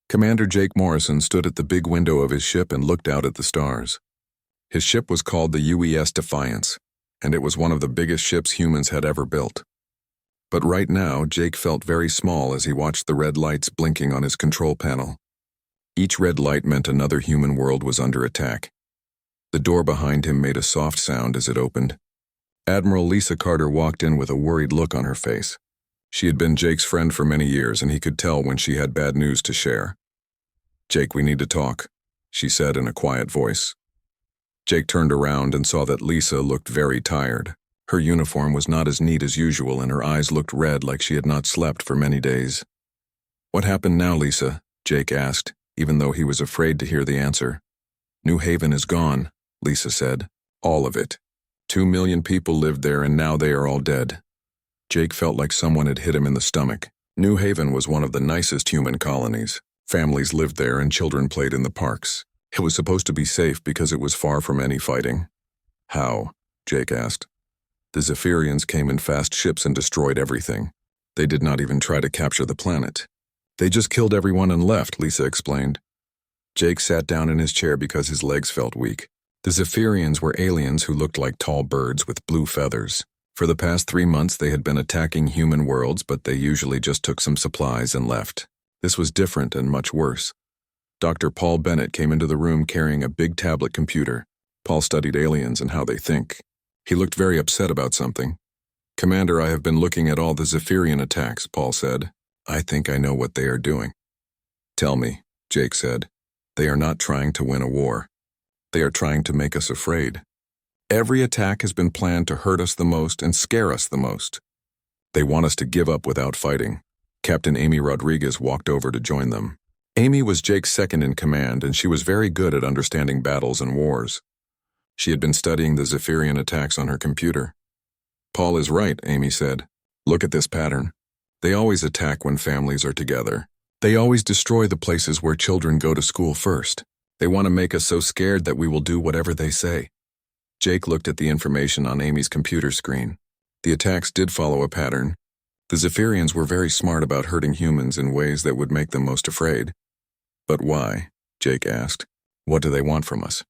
Commander Jake Morrison stood at the big window of his ship and looked out at the stars. His ship was called the UES Defiance, and it was one of the biggest ships humans had ever built. But right now, Jake felt very small as he watched the red lights blinking on his control panel. Each red light meant another human world was under attack. The door behind him made a soft sound as it opened. Admiral Lisa Carter walked in with a worried look on her face. She had been Jake's friend for many years, and he could tell when she had bad news to share. "Jake, we need to talk," she said in a quiet voice. Jake turned around and saw that Lisa looked very tired. Her uniform was not as neat as usual, and her eyes looked red like she had not slept for many days. "What happened now, Lisa?" Jake asked, even though he was afraid to hear the answer. "New Haven is gone," Lisa said. "All of it. 2 million people lived there, and now they are all dead." Jake felt like someone had hit him in the stomach. New Haven was one of the nicest human colonies. Families lived there and children played in the parks. It was supposed to be safe because it was far from any fighting. "How?" Jake asked. "The Zephyrians came in fast ships and destroyed everything. They did not even try to capture the planet. They just killed everyone and left," Lisa explained. Jake sat down in his chair because his legs felt weak. The Zephyrians were aliens who looked like tall birds with blue feathers. For the past 3 months they had been attacking human worlds, but they usually just took some supplies and left. This was different and much worse. Dr. Paul Bennett came into the room carrying a big tablet computer. Paul studied aliens and how they think. He looked very upset about something. "Commander, I have been looking at all the Zephyrian attacks," Paul said. "I think I know what they are doing." "Tell me," Jake said. "They are not trying to win a war. They are trying to make us afraid. Every attack has been planned to hurt us the most and scare us the most. They want us to give up without fighting." Captain Amy Rodriguez walked over to join them. Amy was Jake's second in command, and she was very good at understanding battles and wars. She had been studying the Zephyrian attacks on her computer. "Paul is right," Amy said. "Look at this pattern. They always attack when families are together. They always destroy the places where children go to school first. They want to make us so scared that we will do whatever they say." Jake looked at the information on Amy's computer screen. The attacks did follow a pattern. The Zephyrians were very smart about hurting humans in ways that would make them most afraid. "But why?" Jake asked. "What do they want from us?"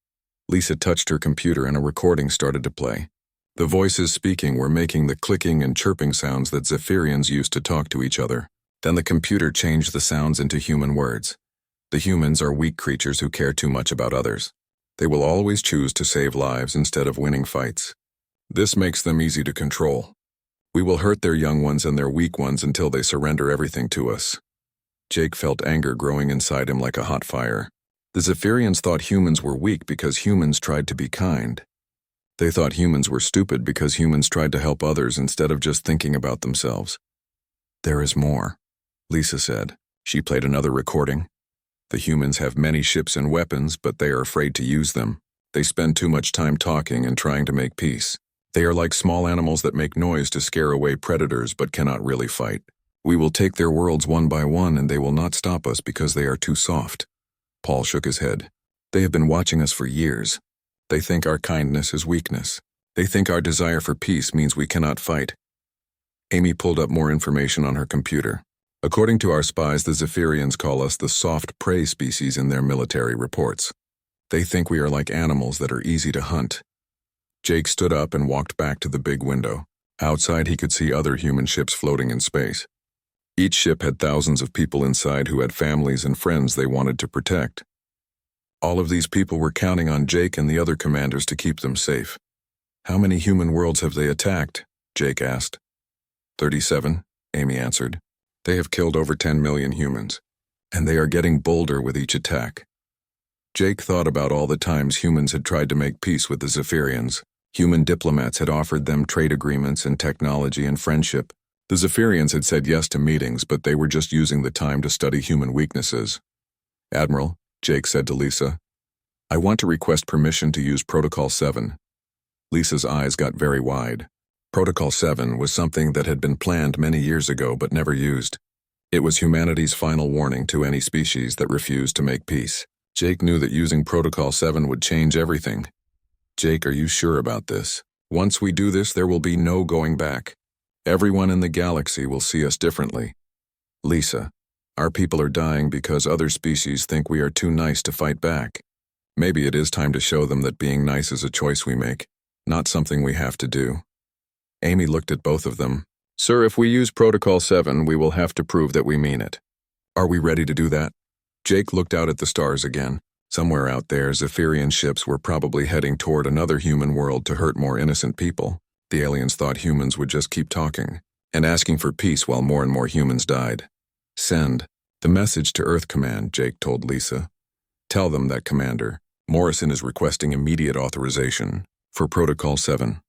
Lisa touched her computer and a recording started to play. The voices speaking were making the clicking and chirping sounds that Zephyrians used to talk to each other. Then the computer changed the sounds into human words. The humans are weak creatures who care too much about others. They will always choose to save lives instead of winning fights. This makes them easy to control. We will hurt their young ones and their weak ones until they surrender everything to us." Jake felt anger growing inside him like a hot fire. The Zephyrians thought humans were weak because humans tried to be kind. They thought humans were stupid because humans tried to help others instead of just thinking about themselves. "There is more," Lisa said. She played another recording. "The humans have many ships and weapons, but they are afraid to use them. They spend too much time talking and trying to make peace. They are like small animals that make noise to scare away predators but cannot really fight. We will take their worlds one by one and they will not stop us because they are too soft." Paul shook his head. "They have been watching us for years. They think our kindness is weakness. They think our desire for peace means we cannot fight." Amy pulled up more information on her computer. "According to our spies, the Zephyrians call us the soft prey species in their military reports. They think we are like animals that are easy to hunt." Jake stood up and walked back to the big window. Outside he could see other human ships floating in space. Each ship had thousands of people inside who had families and friends they wanted to protect. All of these people were counting on Jake and the other commanders to keep them safe. "How many human worlds have they attacked?" Jake asked. 37, Amy answered. "They have killed over 10 million humans, and they are getting bolder with each attack." Jake thought about all the times humans had tried to make peace with the Zephyrians. Human diplomats had offered them trade agreements and technology and friendship. The Zephyrians had said yes to meetings, but they were just using the time to study human weaknesses. "Admiral," Jake said to Lisa, "I want to request permission to use Protocol 7. Lisa's eyes got very wide. Protocol 7 was something that had been planned many years ago but never used. It was humanity's final warning to any species that refused to make peace. Jake knew that using Protocol 7 would change everything. "Jake, are you sure about this? Once we do this, there will be no going back. Everyone in the galaxy will see us differently." "Lisa, Our people are dying because other species think we are too nice to fight back. Maybe it is time to show them that being nice is a choice we make, not something we have to do. Amy looked at both of them. Sir, if we use Protocol 7, we will have to prove that we mean it. Are we ready to do that? Jake looked out at the stars again. Somewhere out there, Zephyrian ships were probably heading toward another human world to hurt more innocent people. The aliens thought humans would just keep talking and asking for peace while more and more humans died. Send the message to Earth Command, Jake told Lisa. Tell them that Commander Morrison is requesting immediate authorization for Protocol 7.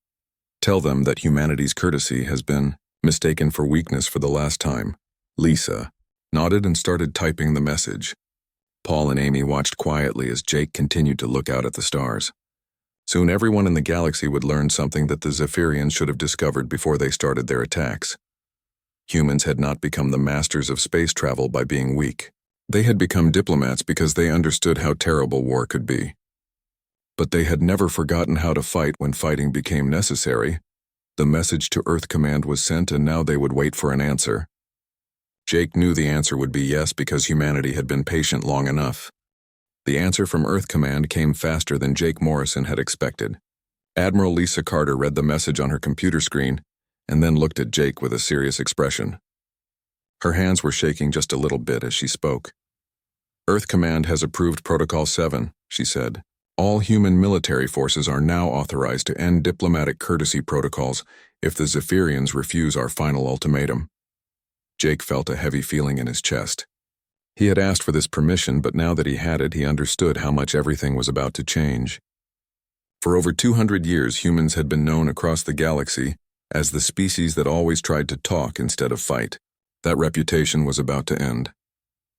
Tell them that humanity's courtesy has been mistaken for weakness for the last time. Lisa nodded and started typing the message. Paul and Amy watched quietly as Jake continued to look out at the stars. Soon everyone in the galaxy would learn something that the Zephyrians should have discovered before they started their attacks. Humans had not become the masters of space travel by being weak. They had become diplomats because they understood how terrible war could be. But they had never forgotten how to fight when fighting became necessary. The message to Earth Command was sent, and now they would wait for an answer. Jake knew the answer would be yes because humanity had been patient long enough. The answer from Earth Command came faster than Jake Morrison had expected. Admiral Lisa Carter read the message on her computer screen and then looked at Jake with a serious expression. Her hands were shaking just a little bit as she spoke. Earth Command has approved Protocol 7, she said. All human military forces are now authorized to end diplomatic courtesy protocols if the Zephyrians refuse our final ultimatum. Jake felt a heavy feeling in his chest. He had asked for this permission, but now that he had it, he understood how much everything was about to change. For over 200 years, humans had been known across the galaxy as the species that always tried to talk instead of fight. That reputation was about to end.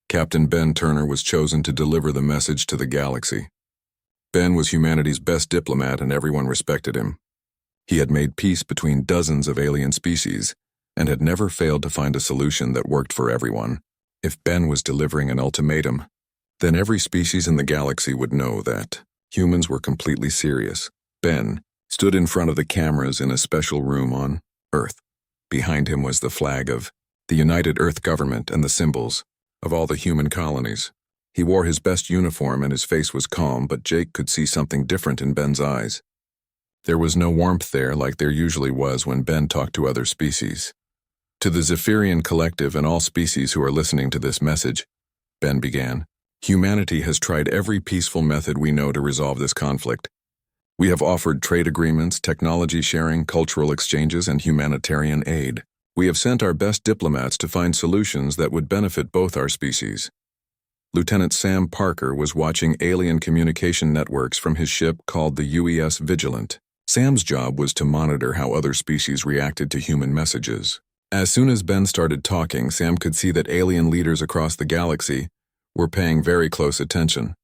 Captain Ben Turner was chosen to deliver the message to the galaxy. Ben was humanity's best diplomat and everyone respected him. He had made peace between dozens of alien species and had never failed to find a solution that worked for everyone. If Ben was delivering an ultimatum, then every species in the galaxy would know that humans were completely serious. Ben stood in front of the cameras in a special room on Earth. Behind him was the flag of the United Earth Government and the symbols of all the human colonies. He wore his best uniform and his face was calm, but Jake could see something different in Ben's eyes. There was no warmth there like there usually was when Ben talked to other species. To the Zephyrian Collective and all species who are listening to this message, Ben began, humanity has tried every peaceful method we know to resolve this conflict. We have offered trade agreements, technology sharing, cultural exchanges, and humanitarian aid. We have sent our best diplomats to find solutions that would benefit both our species. Lieutenant Sam Parker was watching alien communication networks from his ship called the UES Vigilant. Sam's job was to monitor how other species reacted to human messages. As soon as Ben started talking, Sam could see that alien leaders across the galaxy were paying very close attention.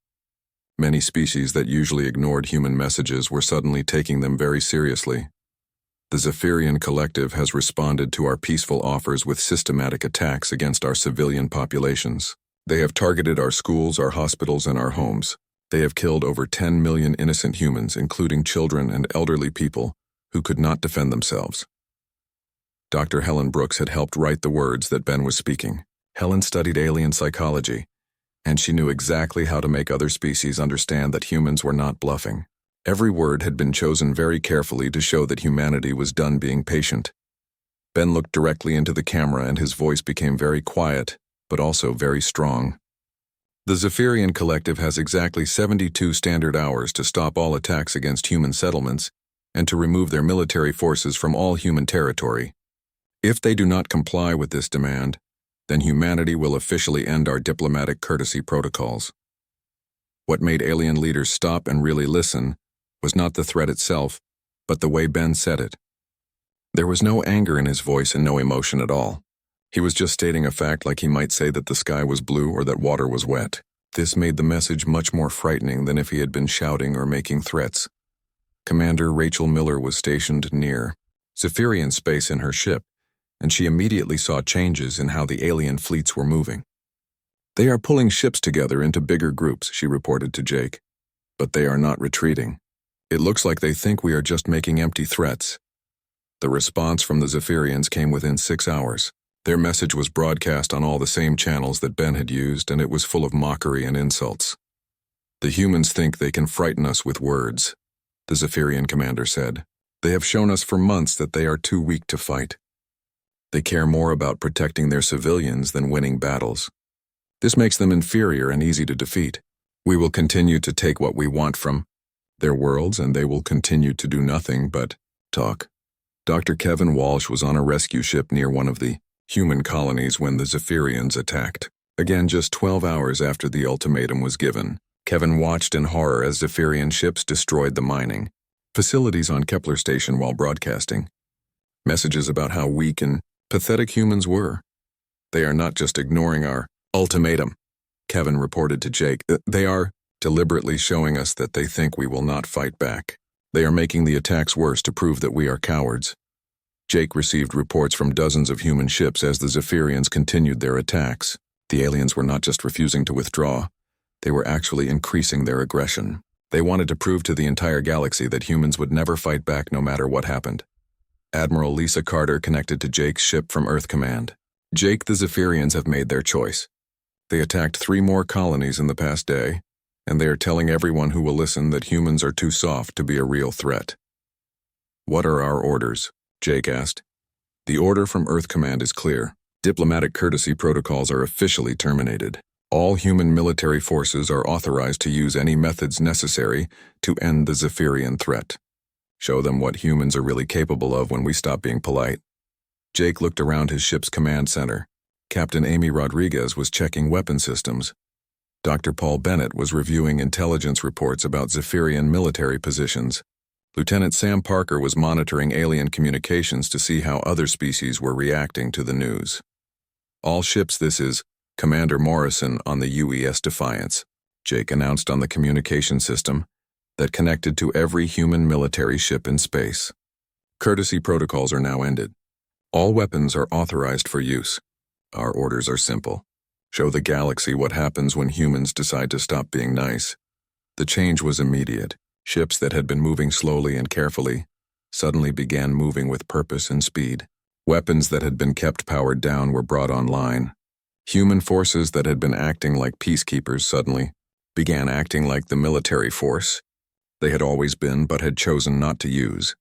Many species that usually ignored human messages were suddenly taking them very seriously. The Zephyrian Collective has responded to our peaceful offers with systematic attacks against our civilian populations. They have targeted our schools, our hospitals, and our homes. They have killed over 10 million innocent humans, including children and elderly people who could not defend themselves. Dr. Helen Brooks had helped write the words that Ben was speaking. Helen studied alien psychology, and she knew exactly how to make other species understand that humans were not bluffing. Every word had been chosen very carefully to show that humanity was done being patient. Ben looked directly into the camera and his voice became very quiet, but also very strong. The Zephyrian Collective has exactly 72 standard hours to stop all attacks against human settlements and to remove their military forces from all human territory. If they do not comply with this demand, then humanity will officially end our diplomatic courtesy protocols. What made alien leaders stop and really listen was not the threat itself, but the way Ben said it. There was no anger in his voice and no emotion at all. He was just stating a fact like he might say that the sky was blue or that water was wet. This made the message much more frightening than if he had been shouting or making threats. Commander Rachel Miller was stationed near Zephyrian space in her ship, and she immediately saw changes in how the alien fleets were moving. They are pulling ships together into bigger groups, she reported to Jake. But they are not retreating. It looks like they think we are just making empty threats. The response from the Zephyrians came within 6 hours. Their message was broadcast on all the same channels that Ben had used, and it was full of mockery and insults. "The humans think they can frighten us with words," the Zephyrian commander said. "They have shown us for months that they are too weak to fight. They care more about protecting their civilians than winning battles. This makes them inferior and easy to defeat. We will continue to take what we want from their worlds, and they will continue to do nothing but talk." Dr. Kevin Walsh was on a rescue ship near one of the human colonies when the Zephyrians attacked. Again, just 12 hours after the ultimatum was given, Kevin watched in horror as Zephyrian ships destroyed the mining facilities on Kepler Station while broadcasting messages about how weak and pathetic humans were. "They are not just ignoring our ultimatum," Kevin reported to Jake. "They are deliberately showing us that they think we will not fight back. They are making the attacks worse to prove that we are cowards." Jake received reports from dozens of human ships as the Zephyrians continued their attacks. The aliens were not just refusing to withdraw, they were actually increasing their aggression. They wanted to prove to the entire galaxy that humans would never fight back no matter what happened. Admiral Lisa Carter connected to Jake's ship from Earth Command. "Jake, the Zephyrians have made their choice. They attacked 3 more colonies in the past day, and they are telling everyone who will listen that humans are too soft to be a real threat." "What are our orders?" Jake asked. "The order from Earth Command is clear. Diplomatic courtesy protocols are officially terminated. All human military forces are authorized to use any methods necessary to end the Zephyrian threat. Show them what humans are really capable of when we stop being polite." Jake looked around his ship's command center. Captain Amy Rodriguez was checking weapon systems. Dr. Paul Bennett was reviewing intelligence reports about Zephyrian military positions. Lieutenant Sam Parker was monitoring alien communications to see how other species were reacting to the news. "All ships, this is Commander Morrison on the UES Defiance," Jake announced on the communication system that connected to every human military ship in space. "Courtesy protocols are now ended. All weapons are authorized for use. Our orders are simple. Show the galaxy what happens when humans decide to stop being nice." The change was immediate. Ships that had been moving slowly and carefully suddenly began moving with purpose and speed. Weapons that had been kept powered down were brought online. Human forces that had been acting like peacekeepers suddenly began acting like the military force they had always been but had chosen not to use.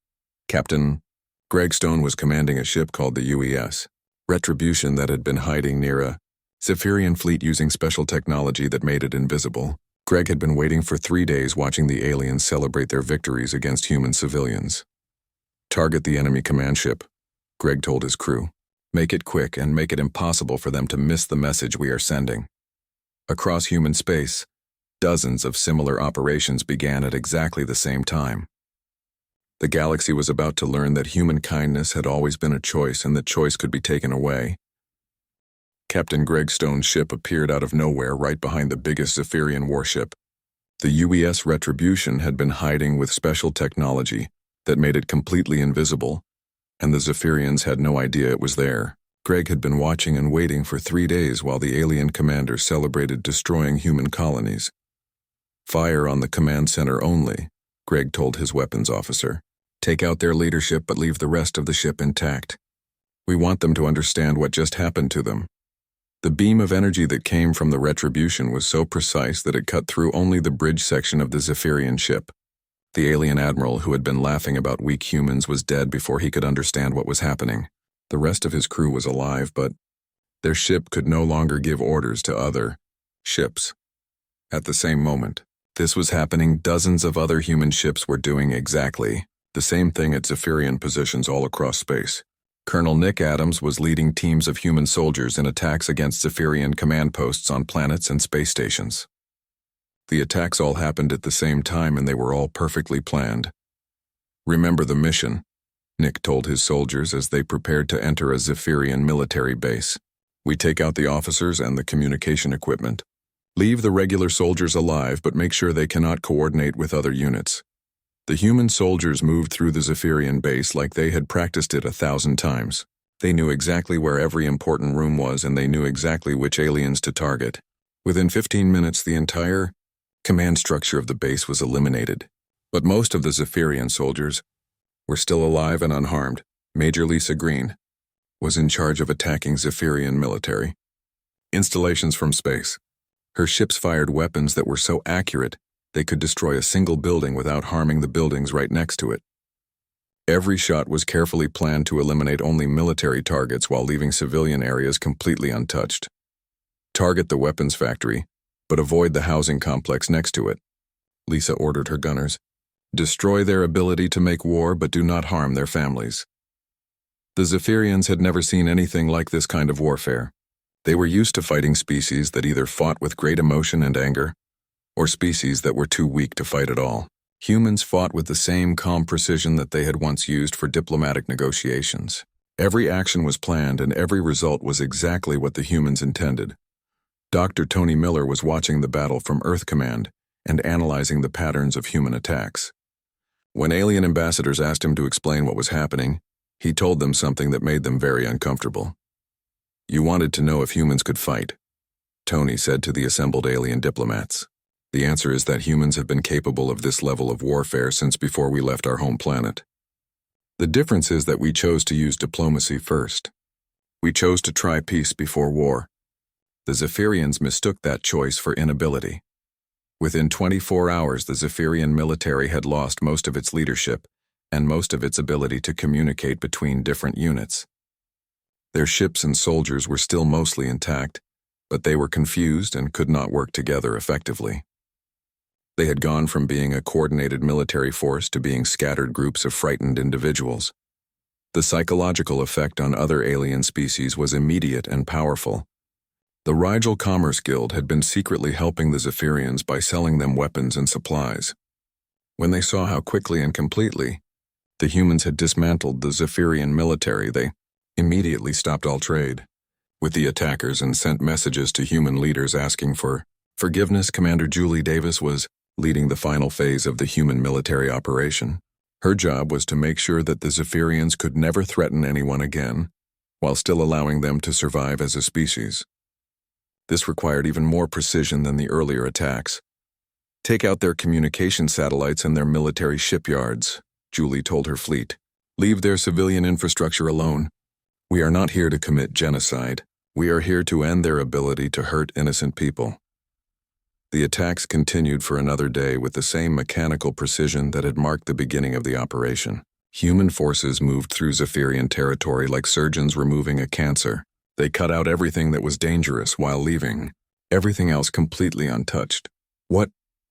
Captain Greg Stone was commanding a ship called the UES Retribution that had been hiding near a Zephyrian fleet using special technology that made it invisible. Greg had been waiting for 3 days watching the aliens celebrate their victories against human civilians. "Target the enemy command ship," Greg told his crew. "Make it quick and make it impossible for them to miss the message we are sending." Across human space, dozens of similar operations began at exactly the same time. The galaxy was about to learn that human kindness had always been a choice and that choice could be taken away. Captain Greg Stone's ship appeared out of nowhere right behind the biggest Zephyrian warship. The UES Retribution had been hiding with special technology that made it completely invisible, and the Zephyrians had no idea it was there. Greg had been watching and waiting for 3 days while the alien commander celebrated destroying human colonies. "Fire on the command center only," Greg told his weapons officer. "Take out their leadership but leave the rest of the ship intact. We want them to understand what just happened to them." The beam of energy that came from the Retribution was so precise that it cut through only the bridge section of the Zephyrian ship. The alien admiral who had been laughing about weak humans was dead before he could understand what was happening. The rest of his crew was alive, but their ship could no longer give orders to other ships. At the same moment this was happening, dozens of other human ships were doing exactly the same thing at Zephyrian positions all across space. Colonel Nick Adams was leading teams of human soldiers in attacks against Zephyrian command posts on planets and space stations. The attacks all happened at the same time and they were all perfectly planned. "Remember the mission," Nick told his soldiers as they prepared to enter a Zephyrian military base. "We take out the officers and the communication equipment. Leave the regular soldiers alive, but make sure they cannot coordinate with other units." The human soldiers moved through the Zephyrian base like they had practiced it 1,000 times. They knew exactly where every important room was and they knew exactly which aliens to target. Within 15 minutes, the entire command structure of the base was eliminated. But most of the Zephyrian soldiers were still alive and unharmed. Major Lisa Green, was in charge of attacking Zephyrian military installations from space. Her ships fired weapons that were so accurate they could destroy a single building without harming the buildings right next to it. Every shot was carefully planned to eliminate only military targets while leaving civilian areas completely untouched. Target the weapons factory, but avoid the housing complex next to it, Lisa ordered her gunners. Destroy their ability to make war, but do not harm their families. The Zephyrians had never seen anything like this kind of warfare. They were used to fighting species that either fought with great emotion and anger, or species that were too weak to fight at all. Humans fought with the same calm precision that they had once used for diplomatic negotiations. Every action was planned and every result was exactly what the humans intended. Dr. Tony Miller was watching the battle from Earth Command and analyzing the patterns of human attacks. When alien ambassadors asked him to explain what was happening, he told them something that made them very uncomfortable. "You wanted to know if humans could fight," Tony said to the assembled alien diplomats. "The answer is that humans have been capable of this level of warfare since before we left our home planet. The difference is that we chose to use diplomacy first. We chose to try peace before war. The Zephyrians mistook that choice for inability. Within 24 hours, the Zephyrian military had lost most of its leadership and most of its ability to communicate between different units. Their ships and soldiers were still mostly intact, but they were confused and could not work together effectively. They had gone from being a coordinated military force to being scattered groups of frightened individuals. The psychological effect on other alien species was immediate and powerful. The Rigel Commerce Guild had been secretly helping the Zephyrians by selling them weapons and supplies. When they saw how quickly and completely the humans had dismantled the Zephyrian military, they immediately stopped all trade with the attackers and sent messages to human leaders asking for forgiveness. Commander Julie Davis was leading the final phase of the human military operation. Her job was to make sure that the Zephyrians could never threaten anyone again, while still allowing them to survive as a species. This required even more precision than the earlier attacks. "Take out their communication satellites and their military shipyards," Julie told her fleet. "Leave their civilian infrastructure alone. We are not here to commit genocide. We are here to end their ability to hurt innocent people." The attacks continued for another day with the same mechanical precision that had marked the beginning of the operation. Human forces moved through Zephyrian territory like surgeons removing a cancer. They cut out everything that was dangerous while leaving everything else completely untouched. What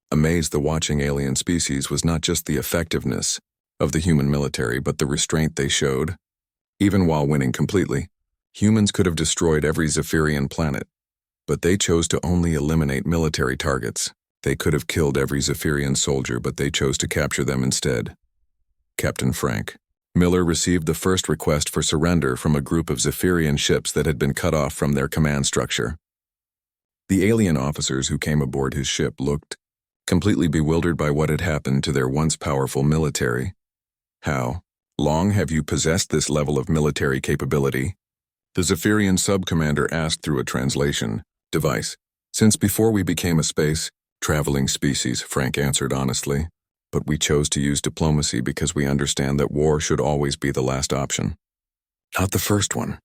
amazed the watching alien species was not just the effectiveness of the human military, but the restraint they showed. Even while winning completely, humans could have destroyed every Zephyrian planet, but they chose to only eliminate military targets. They could have killed every Zephyrian soldier, but they chose to capture them instead. Captain Frank Miller received the first request for surrender from a group of Zephyrian ships that had been cut off from their command structure. The alien officers who came aboard his ship looked completely bewildered by what had happened to their once powerful military. "How long have you possessed this level of military capability?" the Zephyrian sub-commander asked through a translation device. "Since before we became a space-traveling species," Frank answered honestly. "But we chose to use diplomacy because we understand that war should always be the last option, not the first one."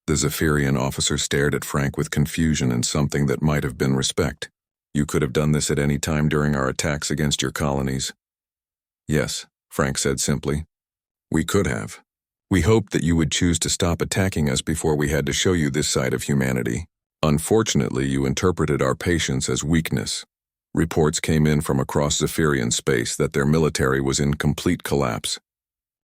The Zephyrian officer stared at Frank with confusion and something that might have been respect. "You could have done this at any time during our attacks against your colonies." "Yes," Frank said simply. "We could have. We hoped that you would choose to stop attacking us before we had to show you this side of humanity. Unfortunately, you interpreted our patience as weakness." Reports came in from across Zephyrian space that their military was in complete collapse.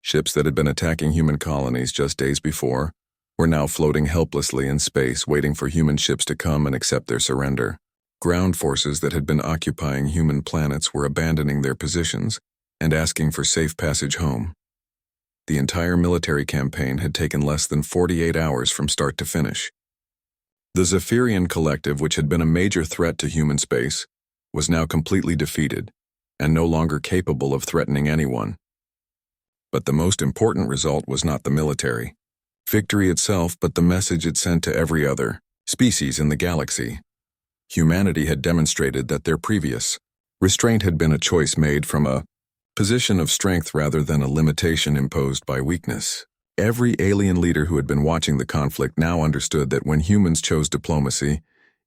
Ships that had been attacking human colonies just days before were now floating helplessly in space, waiting for human ships to come and accept their surrender. Ground forces that had been occupying human planets were abandoning their positions and asking for safe passage home. The entire military campaign had taken less than 48 hours from start to finish. The Zephyrian collective, which had been a major threat to human space, was now completely defeated and no longer capable of threatening anyone. But the most important result was not the military victory itself, but the message it sent to every other species in the galaxy. Humanity had demonstrated that their previous restraint had been a choice made from a position of strength rather than a limitation imposed by weakness. Every alien leader who had been watching the conflict now understood that when humans chose diplomacy,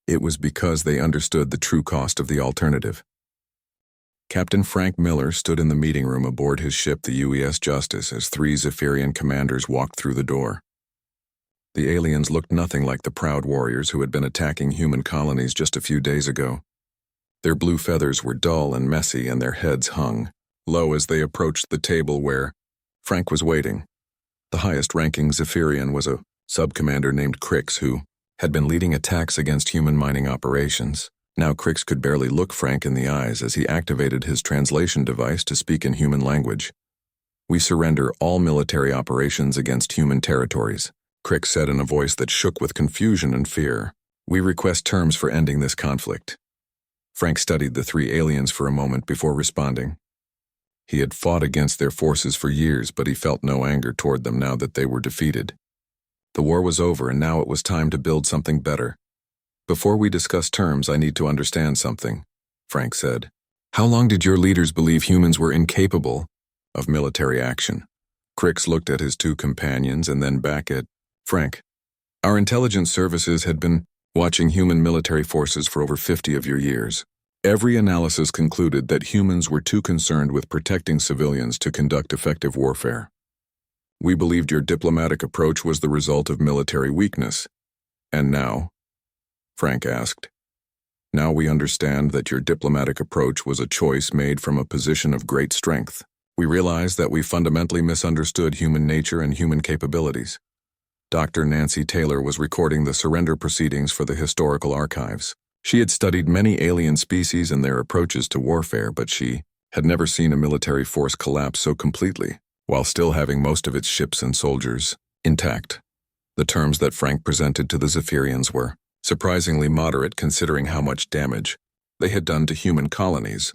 it was because they understood the true cost of the alternative. Captain Frank Miller stood in the meeting room aboard his ship, the UES Justice, as three Zephyrian commanders walked through the door. The aliens looked nothing like the proud warriors who had been attacking human colonies just a few days ago. Their blue feathers were dull and messy, and their heads hung low as they approached the table where Frank was waiting. The highest-ranking Zephyrian was a sub-commander named Crix, who had been leading attacks against human mining operations. Now Crix could barely look Frank in the eyes as he activated his translation device to speak in human language. "We surrender all military operations against human territories," Crix said in a voice that shook with confusion and fear. "We request terms for ending this conflict." Frank studied the three aliens for a moment before responding. He had fought against their forces for years, but he felt no anger toward them now that they were defeated. The war was over, and now it was time to build something better. "Before we discuss terms, I need to understand something," Frank said. "How long did your leaders believe humans were incapable of military action?" Crix looked at his two companions and then back at Frank. "Our intelligence services had been watching human military forces for over 50 of your years. Every analysis concluded that humans were too concerned with protecting civilians to conduct effective warfare. We believed your diplomatic approach was the result of military weakness. And now?" Frank asked. "Now we understand that your diplomatic approach was a choice made from a position of great strength. We realize that we fundamentally misunderstood human nature and human capabilities." Dr. Nancy Taylor was recording the surrender proceedings for the historical archives. She had studied many alien species and their approaches to warfare, but she had never seen a military force collapse so completely, while still having most of its ships and soldiers intact. The terms that Frank presented to the Zephyrians were surprisingly moderate considering how much damage they had done to human colonies.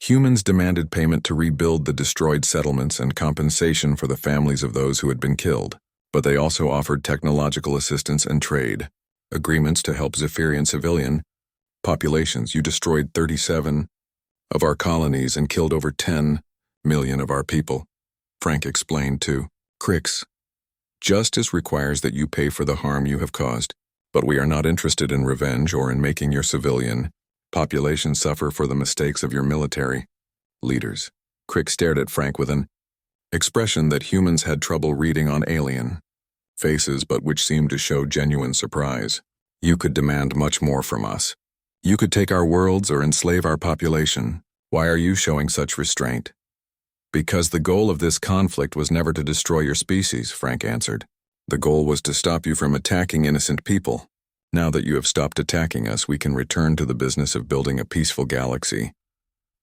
Humans demanded payment to rebuild the destroyed settlements and compensation for the families of those who had been killed, but they also offered technological assistance and trade agreements to help Zephyrian civilian populations. "You destroyed 37 of our colonies and killed over 10 million of our people," Frank explained to Crix. "Justice requires that you pay for the harm you have caused, but we are not interested in revenge or in making your civilian population suffer for the mistakes of your military leaders." Crix stared at Frank with an expression that humans had trouble reading on alien faces, but which seemed to show genuine surprise. "You could demand much more from us. You could take our worlds or enslave our population. Why are you showing such restraint?" "Because the goal of this conflict was never to destroy your species," Frank answered. "The goal was to stop you from attacking innocent people. Now that you have stopped attacking us, we can return to the business of building a peaceful galaxy."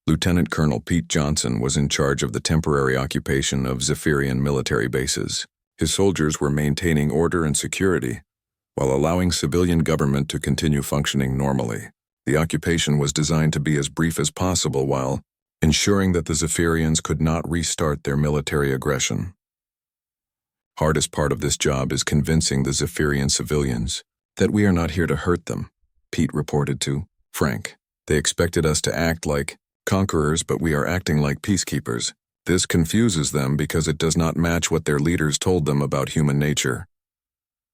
Lieutenant Colonel Pete Johnson was in charge of the temporary occupation of Zephyrian military bases. His soldiers were maintaining order and security, while allowing civilian government to continue functioning normally. The occupation was designed to be as brief as possible while ensuring that the Zephyrians could not restart their military aggression. "Hardest part of this job is convincing the Zephyrian civilians that we are not here to hurt them," Pete reported to Frank. "They expected us to act like conquerors, but we are acting like peacekeepers. This confuses them because it does not match what their leaders told them about human nature."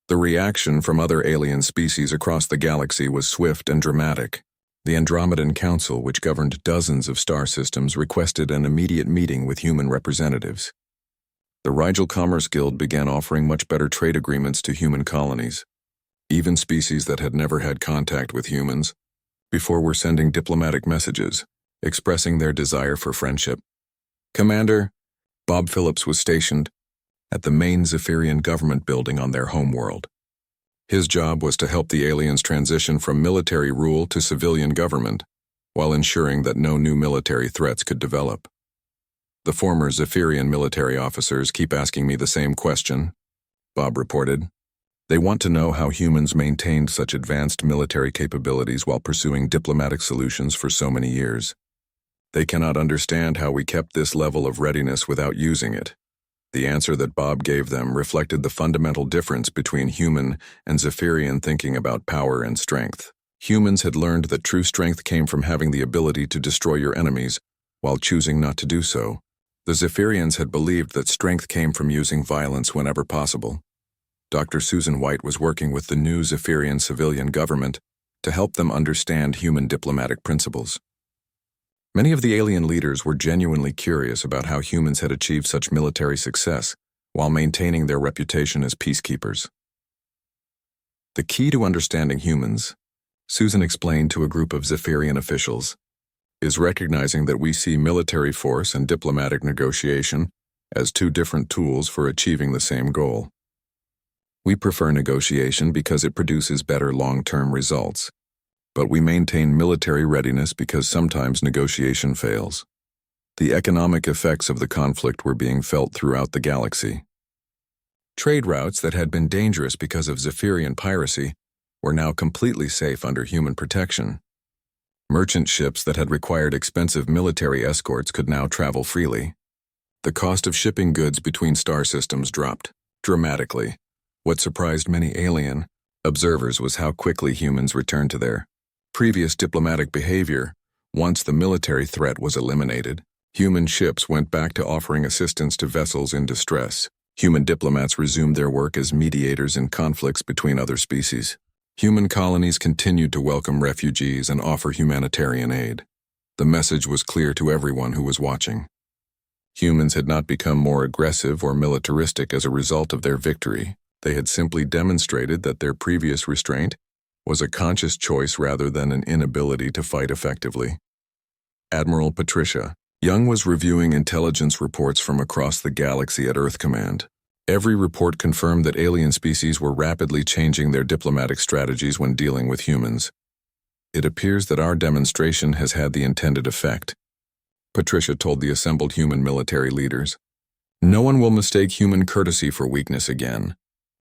The reaction from other alien species across the galaxy was swift and dramatic. The Andromedan Council, which governed dozens of star systems, requested an immediate meeting with human representatives. The Rigel Commerce Guild began offering much better trade agreements to human colonies. Even species that had never had contact with humans before were sending diplomatic messages, expressing their desire for friendship. Commander Bob Phillips was stationed at the main Zephyrian government building on their homeworld. His job was to help the aliens transition from military rule to civilian government, while ensuring that no new military threats could develop. "The former Zephyrian military officers keep asking me the same question," Bob reported. "They want to know how humans maintained such advanced military capabilities while pursuing diplomatic solutions for so many years. They cannot understand how we kept this level of readiness without using it." The answer that Bob gave them reflected the fundamental difference between human and Zephyrian thinking about power and strength. Humans had learned that true strength came from having the ability to destroy your enemies while choosing not to do so. The Zephyrians had believed that strength came from using violence whenever possible. Dr. Susan White was working with the new Zephyrian civilian government to help them understand human diplomatic principles. Many of the alien leaders were genuinely curious about how humans had achieved such military success while maintaining their reputation as peacekeepers. The key to understanding humans, Susan explained to a group of Zephyrian officials, is recognizing that we see military force and diplomatic negotiation as two different tools for achieving the same goal. We prefer negotiation because it produces better long-term results, but we maintain military readiness because sometimes negotiation fails. The economic effects of the conflict were being felt throughout the galaxy. Trade routes that had been dangerous because of Zephyrian piracy were now completely safe under human protection. Merchant ships that had required expensive military escorts could now travel freely. The cost of shipping goods between star systems dropped dramatically. What surprised many alien observers was how quickly humans returned to their previous diplomatic behavior. Once the military threat was eliminated, human ships went back to offering assistance to vessels in distress. Human diplomats resumed their work as mediators in conflicts between other species. Human colonies continued to welcome refugees and offer humanitarian aid. The message was clear to everyone who was watching. Humans had not become more aggressive or militaristic as a result of their victory. They had simply demonstrated that their previous restraint was a conscious choice rather than an inability to fight effectively. Admiral Patricia Young was reviewing intelligence reports from across the galaxy at Earth Command. Every report confirmed that alien species were rapidly changing their diplomatic strategies when dealing with humans. It appears that our demonstration has had the intended effect, Patricia told the assembled human military leaders. No one will mistake human courtesy for weakness again.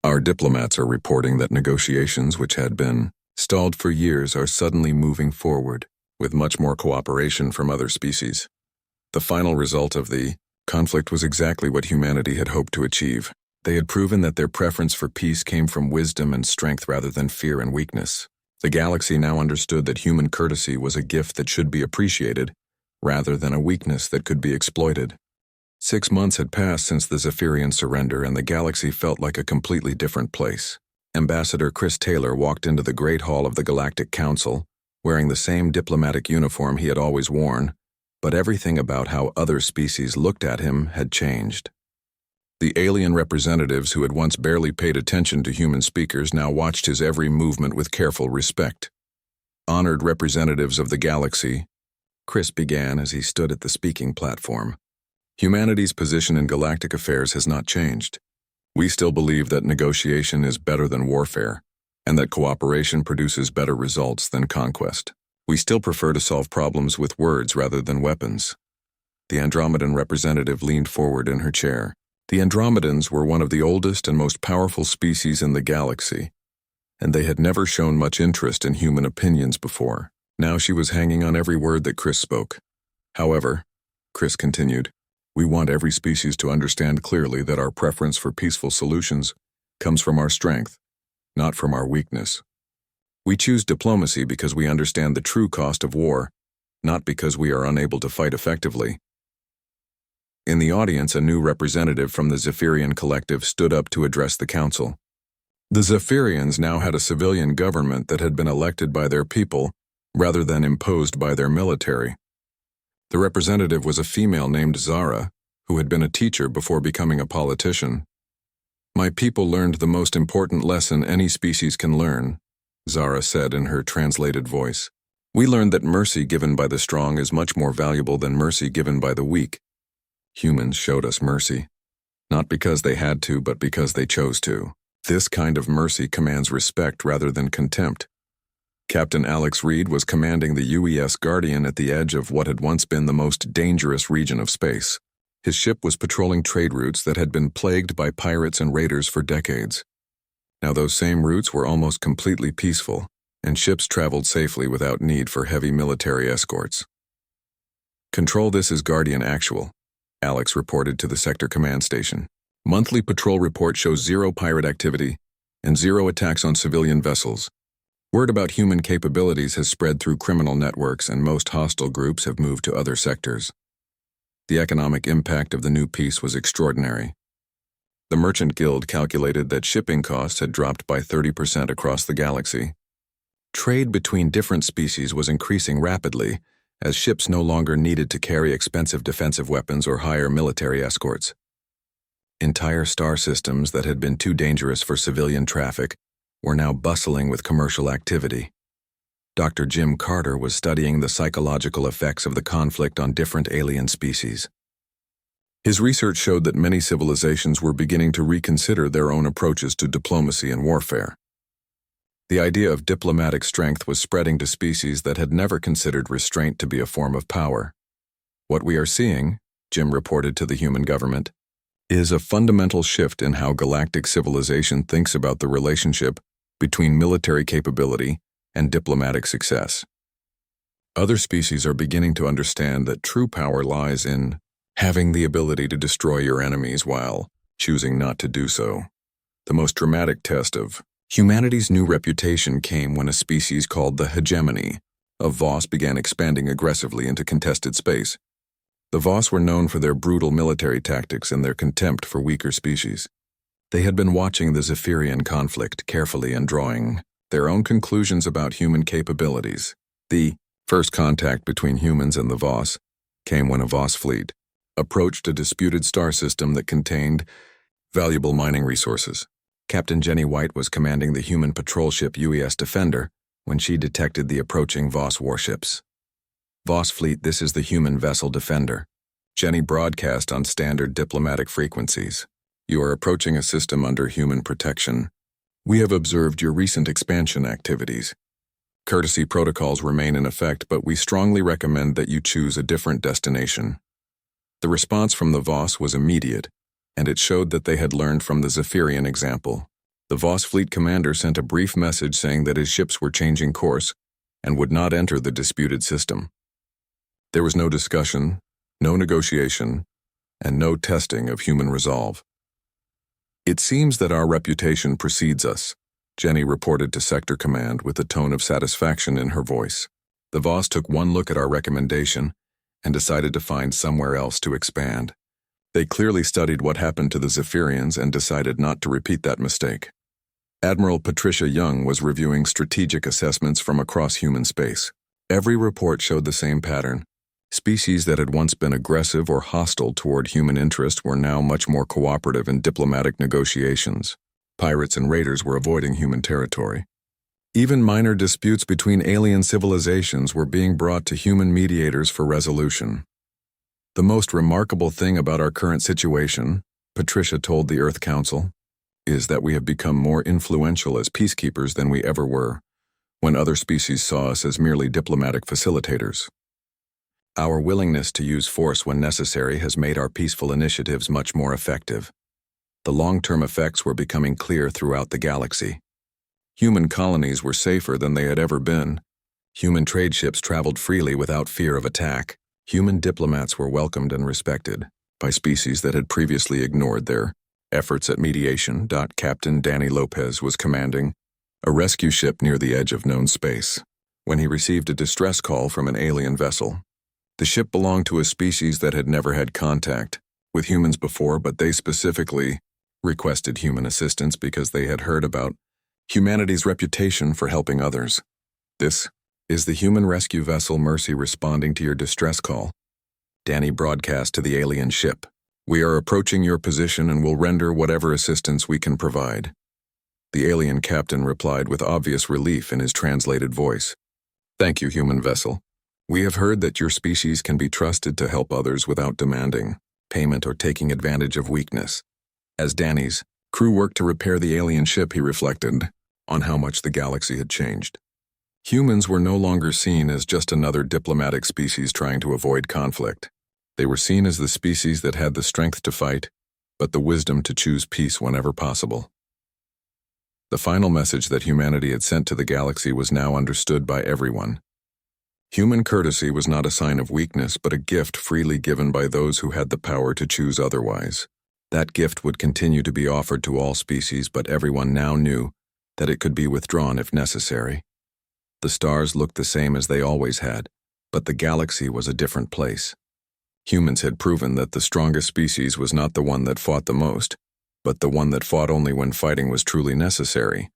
Our diplomats are reporting that negotiations which had been stalled for years are suddenly moving forward, with much more cooperation from other species. The final result of the conflict was exactly what humanity had hoped to achieve. They had proven that their preference for peace came from wisdom and strength rather than fear and weakness. The galaxy now understood that human courtesy was a gift that should be appreciated, rather than a weakness that could be exploited. 6 months had passed since the Zephyrian surrender, and the galaxy felt like a completely different place. Ambassador Chris Taylor walked into the Great Hall of the Galactic Council, wearing the same diplomatic uniform he had always worn, but everything about how other species looked at him had changed. The alien representatives who had once barely paid attention to human speakers now watched his every movement with careful respect. Honored representatives of the galaxy, Chris began as he stood at the speaking platform. Humanity's position in galactic affairs has not changed. We still believe that negotiation is better than warfare, and that cooperation produces better results than conquest. We still prefer to solve problems with words rather than weapons. The Andromedan representative leaned forward in her chair. The Andromedans were one of the oldest and most powerful species in the galaxy, and they had never shown much interest in human opinions before. Now she was hanging on every word that Chris spoke. However, Chris continued, we want every species to understand clearly that our preference for peaceful solutions comes from our strength, not from our weakness. We choose diplomacy because we understand the true cost of war, not because we are unable to fight effectively. In the audience, a new representative from the Zephyrian collective stood up to address the council. The Zephyrians now had a civilian government that had been elected by their people rather than imposed by their military. The representative was a female named Zara, who had been a teacher before becoming a politician. My people learned the most important lesson any species can learn, Zara said in her translated voice. We learned that mercy given by the strong is much more valuable than mercy given by the weak. Humans showed us mercy, not because they had to, but because they chose to. This kind of mercy commands respect rather than contempt. Captain Alex Reed was commanding the UES Guardian at the edge of what had once been the most dangerous region of space. His ship was patrolling trade routes that had been plagued by pirates and raiders for decades. Now those same routes were almost completely peaceful, and ships traveled safely without need for heavy military escorts. Control, this is Guardian Actual, Alex reported to the sector command station. Monthly patrol report shows 0 pirate activity and 0 attacks on civilian vessels. Word about human capabilities has spread through criminal networks, and most hostile groups have moved to other sectors. The economic impact of the new peace was extraordinary. The Merchant Guild calculated that shipping costs had dropped by 30% across the galaxy. Trade between different species was increasing rapidly, as ships no longer needed to carry expensive defensive weapons or hire military escorts. Entire star systems that had been too dangerous for civilian traffic were now bustling with commercial activity. Dr. Jim Carter was studying the psychological effects of the conflict on different alien species. His research showed that many civilizations were beginning to reconsider their own approaches to diplomacy and warfare. The idea of diplomatic strength was spreading to species that had never considered restraint to be a form of power. What we are seeing, Jim reported to the human government, is a fundamental shift in how galactic civilization thinks about the relationship between military capability and diplomatic success. Other species are beginning to understand that true power lies in having the ability to destroy your enemies while choosing not to do so. The most dramatic test of humanity's new reputation came when a species called the hegemony of Voss began expanding aggressively into contested space. The Voss were known for their brutal military tactics and their contempt for weaker species. They had been watching the Zephyrian conflict carefully and drawing their own conclusions about human capabilities. The first contact between humans and the Voss came when a Voss fleet approached a disputed star system that contained valuable mining resources. Captain Jenny White was commanding the human patrol ship UES Defender when she detected the approaching Voss warships. Voss fleet, this is the human vessel Defender. Jenny broadcast on standard diplomatic frequencies. You are approaching a system under human protection. We have observed your recent expansion activities. Courtesy protocols remain in effect, but we strongly recommend that you choose a different destination. The response from the Voss was immediate, and it showed that they had learned from the Zephyrian example. The Voss fleet commander sent a brief message saying that his ships were changing course and would not enter the disputed system. There was no discussion, no negotiation, and no testing of human resolve. It seems that our reputation precedes us, Jenny reported to Sector Command with a tone of satisfaction in her voice. The Voss took one look at our recommendation and decided to find somewhere else to expand. They clearly studied what happened to the Zephyrians and decided not to repeat that mistake. Admiral Patricia Young was reviewing strategic assessments from across human space. Every report showed the same pattern. Species that had once been aggressive or hostile toward human interest were now much more cooperative in diplomatic negotiations. Pirates and raiders were avoiding human territory. Even minor disputes between alien civilizations were being brought to human mediators for resolution. The most remarkable thing about our current situation, Patricia told the Earth Council, is that we have become more influential as peacekeepers than we ever were, when other species saw us as merely diplomatic facilitators. Our willingness to use force when necessary has made our peaceful initiatives much more effective. The long-term effects were becoming clear throughout the galaxy. Human colonies were safer than they had ever been. Human trade ships traveled freely without fear of attack. Human diplomats were welcomed and respected by species that had previously ignored their efforts at mediation. Captain Danny Lopez was commanding a rescue ship near the edge of known space when he received a distress call from an alien vessel. The ship belonged to a species that had never had contact with humans before, but they specifically requested human assistance because they had heard about humanity's reputation for helping others. This is the human rescue vessel Mercy responding to your distress call. Danny broadcast to the alien ship. We are approaching your position and will render whatever assistance we can provide. The alien captain replied with obvious relief in his translated voice. Thank you, human vessel. We have heard that your species can be trusted to help others without demanding payment or taking advantage of weakness. As Danny's crew worked to repair the alien ship, he reflected on how much the galaxy had changed. Humans were no longer seen as just another diplomatic species trying to avoid conflict. They were seen as the species that had the strength to fight, but the wisdom to choose peace whenever possible. The final message that humanity had sent to the galaxy was now understood by everyone. Human courtesy was not a sign of weakness, but a gift freely given by those who had the power to choose otherwise. That gift would continue to be offered to all species, but everyone now knew that it could be withdrawn if necessary. The stars looked the same as they always had, but the galaxy was a different place. Humans had proven that the strongest species was not the one that fought the most, but the one that fought only when fighting was truly necessary.